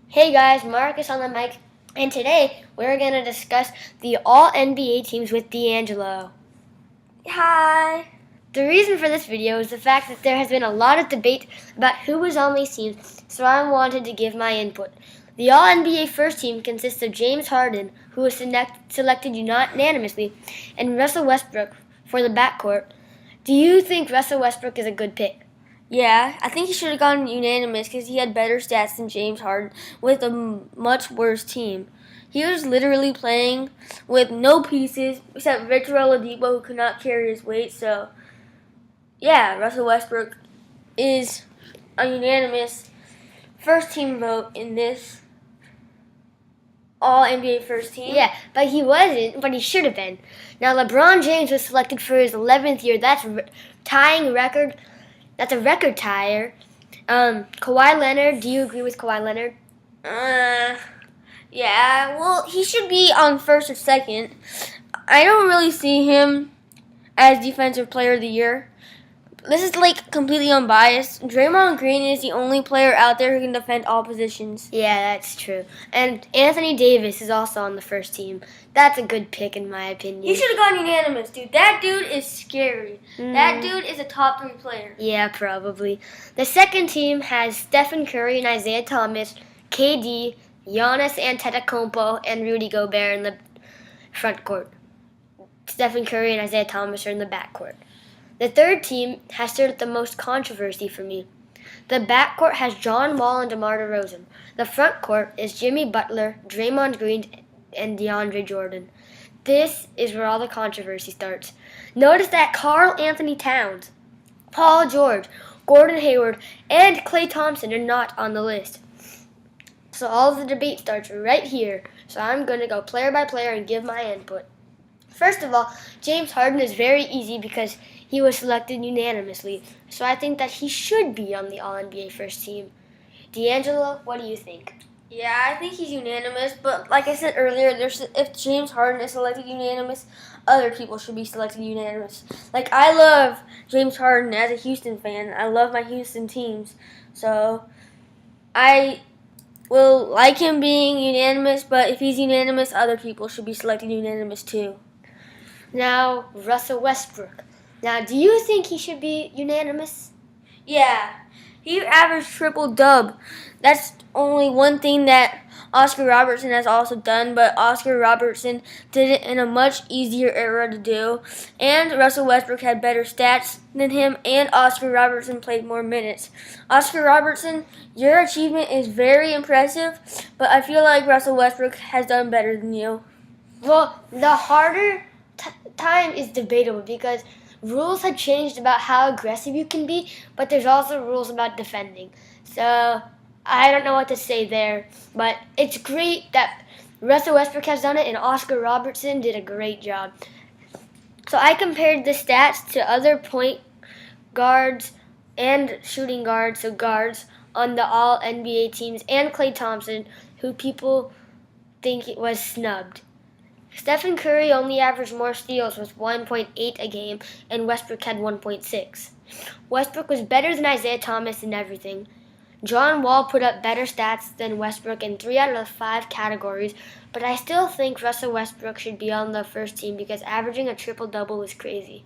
Hey guys, Marcus on the mic, and today we're going to discuss the All NBA teams with D'Angelo. Hi. The reason for this video is the fact that there has been a lot of debate about who was on these teams, so I wanted to give my input. The All NBA first team consists of James Harden, who was selected unanimously, and Russell Westbrook for the backcourt. Do you think Russell Westbrook is a good pick? Yeah, I think he should have gone unanimous because he had better stats than James Harden with a much worse team. He was literally playing with no pieces except Victor Oladipo, who could not carry his weight. So, yeah, Russell Westbrook is a unanimous first team vote in this All NBA first team. Yeah, but he wasn't, but he should have been. Now, LeBron James was selected for his 11th year. That's tying record. That's a record tire. Kawhi Leonard, do you agree with Kawhi Leonard? Yeah, well, he should be on first or second. I don't really see him as Defensive Player of the Year. This is completely unbiased. Draymond Green is the only player out there who can defend all positions. Yeah, that's true. And Anthony Davis is also on the first team. That's a good pick in my opinion. He should have gone unanimous, dude. That dude is scary. That dude is a top 3 player. Yeah, probably. The second team has Stephen Curry and Isaiah Thomas, KD, Giannis Antetokounmpo, and Rudy Gobert in the front court. Stephen Curry and Isaiah Thomas are in the backcourt. The third team has stirred up the most controversy for me. The backcourt has John Wall and DeMar DeRozan. The front court is Jimmy Butler, Draymond Green, and DeAndre Jordan. This is where all the controversy starts. Notice that Karl Anthony Towns, Paul George, Gordon Hayward, and Klay Thompson are not on the list. So all of the debate starts right here. So I'm going to go player by player and give my input. First of all, James Harden is very easy because he was selected unanimously. So I think that he should be on the All-NBA first team. D'Angelo, what do you think? Yeah, I think he's unanimous, but like I said earlier, if James Harden is selected unanimous, other people should be selected unanimous. Like, I love James Harden as a Houston fan. I love my Houston teams. So, I will like him being unanimous, but if he's unanimous, other people should be selected unanimous too. Now, Russell Westbrook. Now, do you think he should be unanimous? Yeah. He averaged triple-dub. That's only one thing that Oscar Robertson has also done, but Oscar Robertson did it in a much easier era to do. And Russell Westbrook had better stats than him, and Oscar Robertson played more minutes. Oscar Robertson, your achievement is very impressive, but I feel like Russell Westbrook has done better than you. Well, the harder time is debatable because rules have changed about how aggressive you can be, but there's also rules about defending. So I don't know what to say there, but it's great that Russell Westbrook has done it and Oscar Robertson did a great job. So I compared the stats to other point guards and shooting guards, so guards on the All NBA teams, and Klay Thompson, who people think was snubbed. Stephen Curry only averaged more steals with 1.8 a game, and Westbrook had 1.6. Westbrook was better than Isaiah Thomas in everything. John Wall put up better stats than Westbrook in 3 out of the 5 categories, but I still think Russell Westbrook should be on the first team because averaging a triple-double is crazy.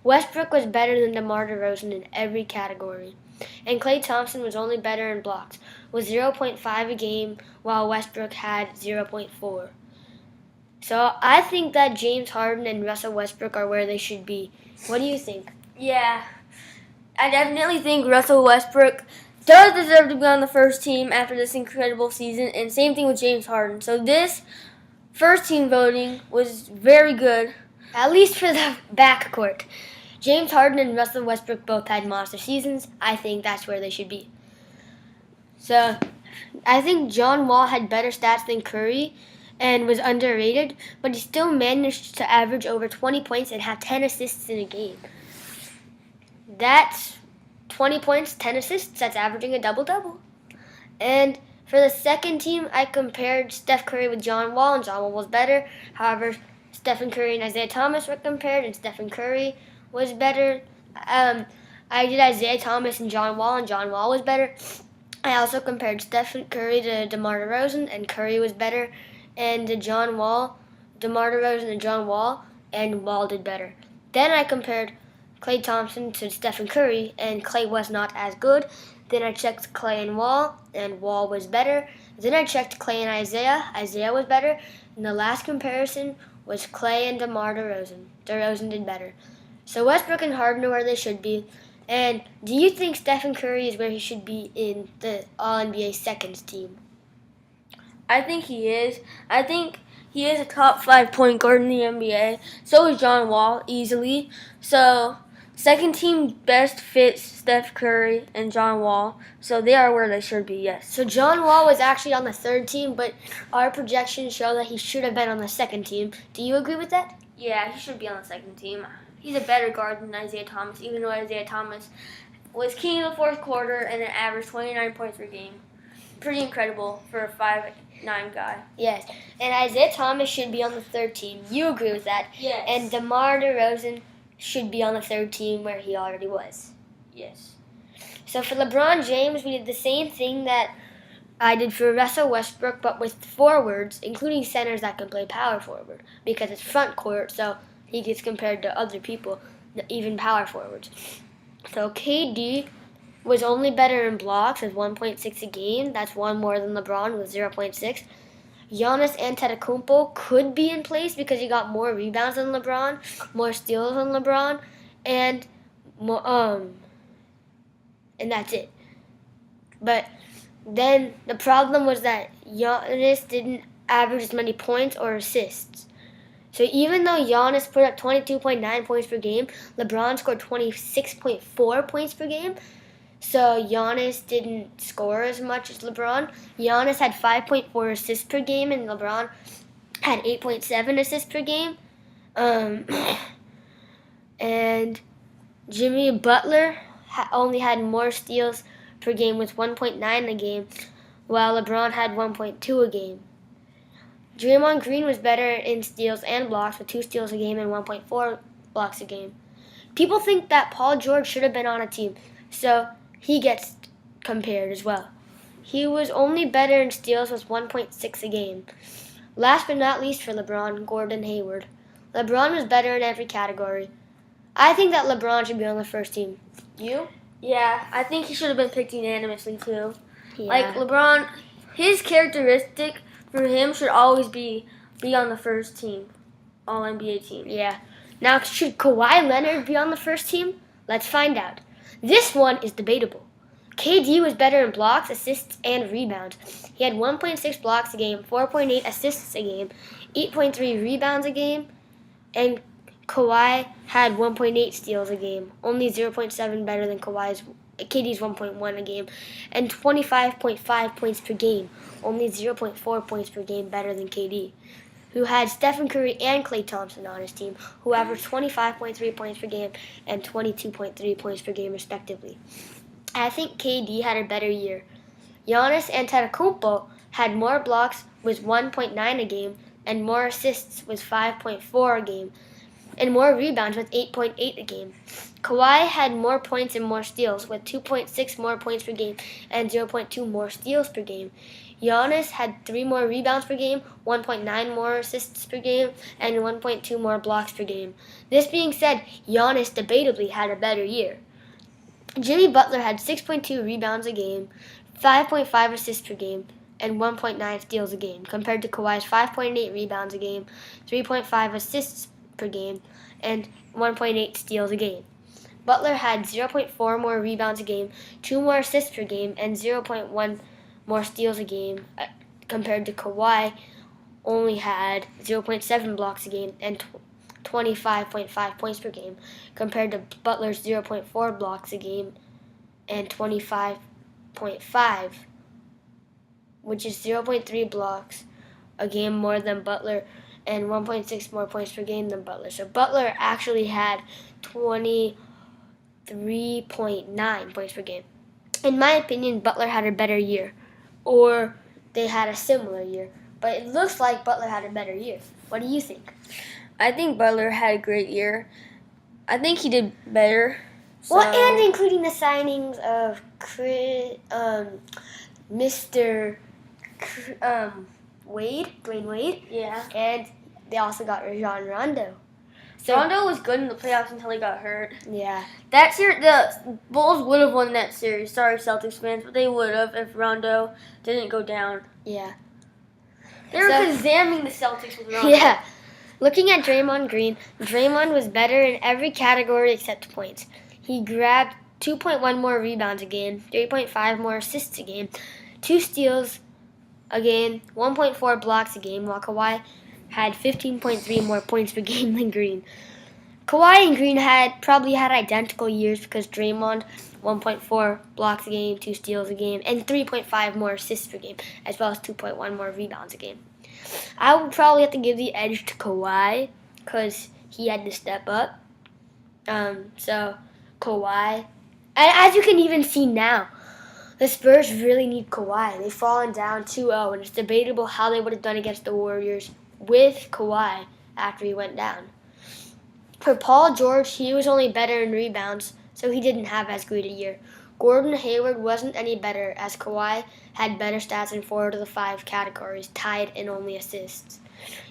Westbrook was better than DeMar DeRozan in every category, and Klay Thompson was only better in blocks, with 0.5 a game, while Westbrook had 0.4. So I think that James Harden and Russell Westbrook are where they should be. What do you think? Yeah, I definitely think Russell Westbrook does deserve to be on the first team after this incredible season, and same thing with James Harden. So this first team voting was very good. At least for the backcourt. James Harden and Russell Westbrook both had monster seasons. I think that's where they should be. So I think John Wall had better stats than Curry and was underrated, but he still managed to average over 20 points and have 10 assists in a game. That's 20 points, 10 assists, that's averaging a double-double. And for the second team, I compared Steph Curry with John Wall, and John Wall was better. However, Stephen Curry and Isaiah Thomas were compared, and Stephen Curry was better. I did Isaiah Thomas and John Wall was better. I also compared Stephen Curry to DeMar DeRozan, and Curry was better, and to John Wall, DeMar DeRozan and John Wall, and Wall did better. Then I compared Klay Thompson to Stephen Curry, and Klay was not as good. Then I checked Klay and Wall was better. Then I checked Klay and Isaiah was better. And the last comparison was Klay and DeMar DeRozan. DeRozan did better. So Westbrook and Harden are where they should be. And do you think Stephen Curry is where he should be in the All-NBA second team? I think he is. I think he is a top 5 point guard in the NBA. So is John Wall, easily. So, second team best fits Steph Curry and John Wall. So they are where they should be, yes. So John Wall was actually on the third team, but our projections show that he should have been on the second team. Do you agree with that? Yeah, he should be on the second team. He's a better guard than Isaiah Thomas, even though Isaiah Thomas was king of the fourth quarter and an average 29 points per game. Pretty incredible for a 5'9" guy. Yes, and Isaiah Thomas should be on the third team. You agree with that? Yes. And DeMar DeRozan should be on the third team where he already was. Yes. So for LeBron James, we did the same thing that I did for Russell Westbrook, but with forwards, including centers that can play power forward, because it's front court, so he gets compared to other people, even power forwards. So KD was only better in blocks with 1.6 a game. That's one more than LeBron with 0.6. Giannis Antetokounmpo could be in place because he got more rebounds than LeBron, more steals than LeBron, and that's it. But then the problem was that Giannis didn't average as many points or assists. So even though Giannis put up 22.9 points per game, LeBron scored 26.4 points per game. So Giannis didn't score as much as LeBron. Giannis had 5.4 assists per game, and LeBron had 8.7 assists per game. And Jimmy Butler only had more steals per game with 1.9 a game, while LeBron had 1.2 a game. Draymond Green was better in steals and blocks with 2 steals a game and 1.4 blocks a game. People think that Paul George should have been on a team, so he gets compared as well. He was only better in steals with 1.6 a game. Last but not least for LeBron, Gordon Hayward. LeBron was better in every category. I think that LeBron should be on the first team. You? Yeah, I think he should have been picked unanimously too. Yeah. Like LeBron, his characteristic for him should always be on the first team, All-NBA team. Yeah. Now, should Kawhi Leonard be on the first team? Let's find out. This one is debatable. KD was better in blocks, assists, and rebounds. He had 1.6 blocks a game, 4.8 assists a game, 8.3 rebounds a game, and Kawhi had 1.8 steals a game, only 0.7 better than KD's 1.1 a game, and 25.5 points per game, only 0.4 points per game better than KD, who had Stephen Curry and Klay Thompson on his team, who averaged 25.3 points per game and 22.3 points per game respectively. I think KD had a better year. Giannis Antetokounmpo had more blocks with 1.9 a game and more assists with 5.4 a game, and more rebounds with 8.8 a game. Kawhi had more points and more steals with 2.6 more points per game and 0.2 more steals per game. Giannis had 3 more rebounds per game, 1.9 more assists per game, and 1.2 more blocks per game. This being said, Giannis debatably had a better year. Jimmy Butler had 6.2 rebounds a game, 5.5 assists per game, and 1.9 steals a game, compared to Kawhi's 5.8 rebounds a game, 3.5 assists per game, and 1.8 steals a game. Butler had 0.4 more rebounds a game, 2 more assists per game, and 0.1 more steals a game, compared to Kawhi only had 0.7 blocks a game and 25.5 points per game, compared to Butler's 0.4 blocks a game and 25.5, which is 0.3 blocks a game more than Butler and 1.6 more points per game than Butler. So Butler actually had 23.9 points per game. In my opinion, Butler had a better year, or they had a similar year. But it looks like Butler had a better year. What do you think? I think Butler had a great year. I think he did better. So. Well, and including the signings of Mr. Dwayne Wade, Yeah. and they also got Rajon Rondo. So Rondo was good in the playoffs until he got hurt. yeah, That series, the Bulls would have won that series. Sorry, Celtics fans, but they would have if Rondo didn't go down. yeah, They were So- examining the Celtics with Rondo. yeah. Looking at Draymond Green, Draymond was better in every category except points. He grabbed 2.1 more rebounds a game, 3.5 more assists a game, 2 steals a game, 1.4 blocks a game, while Kawhi had 15.3 more points per game than Green. Kawhi and Green probably had identical years because Draymond 1.4 blocks a game, 2 steals a game, and 3.5 more assists per game, as well as 2.1 more rebounds a game. I would probably have to give the edge to Kawhi because he had to step up. So Kawhi, and as you can even see now, the Spurs really need Kawhi. They've fallen down 2-0, and it's debatable how they would have done against the Warriors with Kawhi after he went down. For Paul George, he was only better in rebounds, so he didn't have as great a year. Gordon Hayward wasn't any better, as Kawhi had better stats in 4 of the 5 categories, tied in only assists.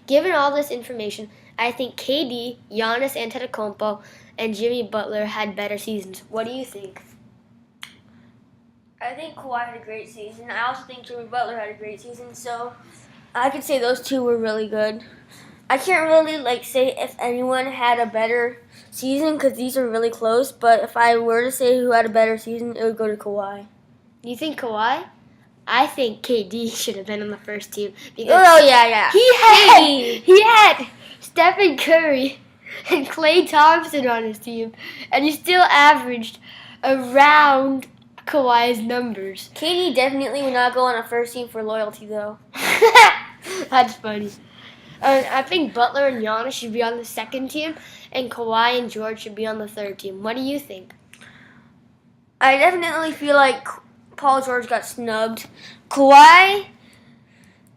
Given all this information, I think KD, Giannis Antetokounmpo, and Jimmy Butler had better seasons. What do you think? I think Kawhi had a great season. I also think Jimmy Butler had a great season, so I could say those two were really good. I can't really say if anyone had a better season because these are really close, but if I were to say who had a better season, it would go to Kawhi. You think Kawhi? I think KD should have been on the first team because Oh, yeah. he had Stephen Curry and Klay Thompson on his team, and he still averaged around Kawhi's numbers. KD definitely would not go on a first team for loyalty, though. That's funny. I think Butler and Giannis should be on the second team, and Kawhi and George should be on the third team. What do you think? I definitely feel like Paul George got snubbed. Kawhi,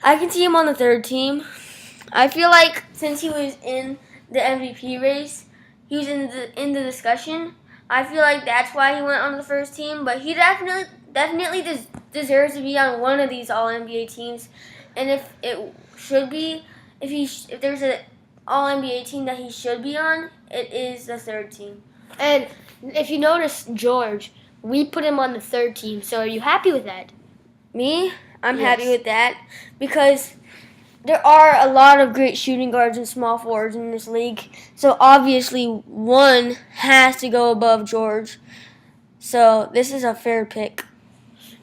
I can see him on the third team. I feel like since he was in the MVP race, he was in the discussion. I feel like that's why he went on the first team. But he definitely deserves to be on one of these All NBA teams. And if it should be, if there's an All NBA team that he should be on, it is the third team. And if you notice, George, we put him on the third team. So are you happy with that? Me, I'm Yes. happy with that because there are a lot of great shooting guards and small forwards in this league. So obviously one has to go above George. So this is a fair pick.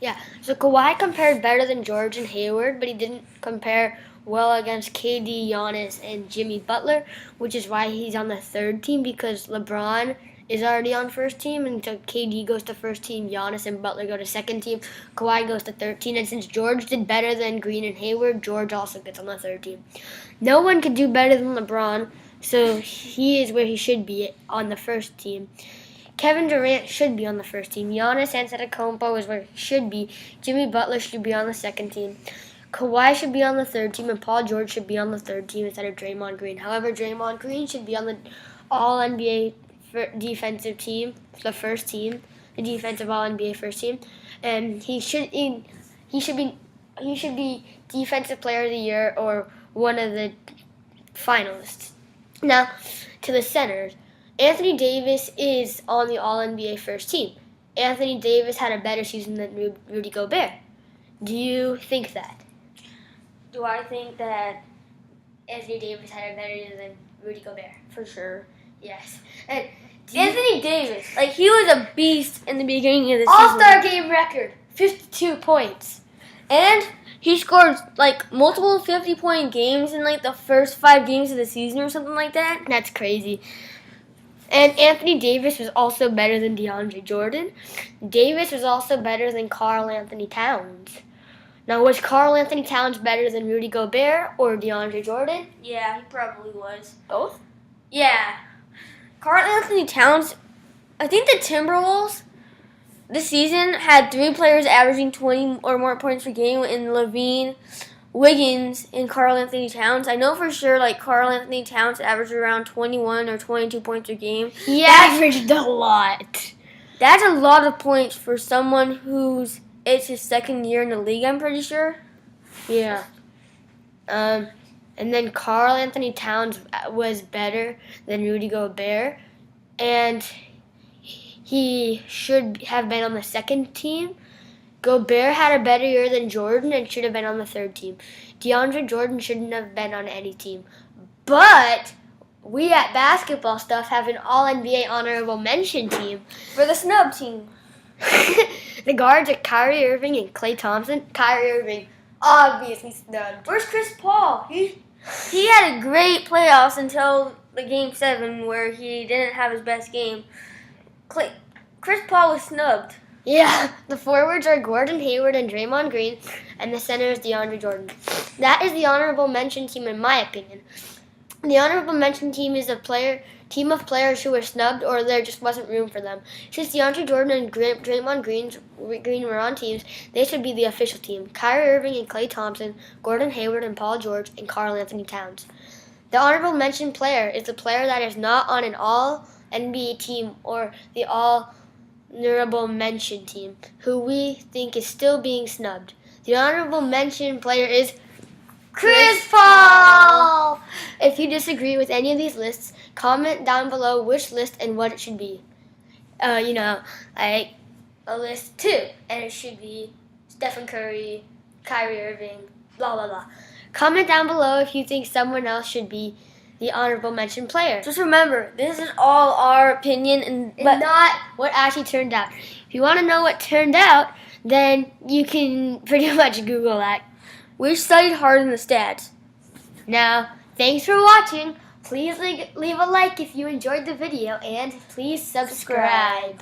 Yeah. So Kawhi compared better than George and Hayward, but he didn't compare well against KD, Giannis, and Jimmy Butler, which is why he's on the third team because LeBron is already on first team, and so KD goes to first team, Giannis and Butler go to second team, Kawhi goes to third team, and since George did better than Green and Hayward, George also gets on the third team. No one could do better than LeBron, so he is where he should be on the first team. Kevin Durant should be on the first team. Giannis Antetokounmpo is where he should be. Jimmy Butler should be on the second team. Kawhi should be on the third team, and Paul George should be on the third team instead of Draymond Green. However, Draymond Green should be on the All-NBA defensive team, the first team, the defensive All-NBA first team, and he should be Defensive Player of the Year or one of the finalists. Now, to the centers, Anthony Davis is on the All-NBA first team. Anthony Davis had a better season than Rudy Gobert. Do you think that? Do I think that Anthony Davis had a better year than Rudy Gobert? for sure? Yes. And Anthony Davis, he was a beast in the beginning of the season. All-Star game record, 52 points. And he scored multiple 50-point games in the first 5 games of the season or something like that. That's crazy. And Anthony Davis was also better than DeAndre Jordan. Davis was also better than Karl Anthony Towns. Now, was Karl Anthony Towns better than Rudy Gobert or DeAndre Jordan? Yeah, he probably was. Both? Yeah. Karl Anthony Towns, I think the Timberwolves this season had 3 players averaging 20 or more points per game in Levine, Wiggins, and Karl Anthony Towns. I know for sure Karl Anthony Towns averaged around 21 or 22 points per game. He averaged a lot. That's a lot of points for someone it's his second year in the league, I'm pretty sure. Yeah. And then Karl Anthony Towns was better than Rudy Gobert, and he should have been on the second team. Gobert had a better year than Jordan and should have been on the third team. DeAndre Jordan shouldn't have been on any team. But we at Basketball Stuff have an All-NBA honorable mention team. For the snub team. The guards are Kyrie Irving and Klay Thompson. Kyrie Irving, obviously snubbed. Where's Chris Paul? He had a great playoffs until the Game 7 where he didn't have his best game. Chris Paul was snubbed. Yeah, the forwards are Gordon Hayward and Draymond Green, and the center is DeAndre Jordan. That is the honorable mention team in my opinion. The honorable mention team is a team of players who were snubbed or there just wasn't room for them. Since DeAndre Jordan and Draymond Green were on teams, they should be the official team. Kyrie Irving and Klay Thompson, Gordon Hayward and Paul George, and Karl Anthony Towns. The honorable mention player is the player that is not on an All-NBA team or the All-Honorable Mention team, who we think is still being snubbed. The honorable mention player is Chris Paul! If you disagree with any of these lists, comment down below which list and what it should be. Like a list 2, and it should be Stephen Curry, Kyrie Irving, blah, blah, blah. Comment down below if you think someone else should be the honorable mention player. Just remember, this is all our opinion and not what actually turned out. If you want to know what turned out, then you can pretty much Google that. We studied hard in the stats. Now, thanks for watching. Please leave a like if you enjoyed the video, and please subscribe.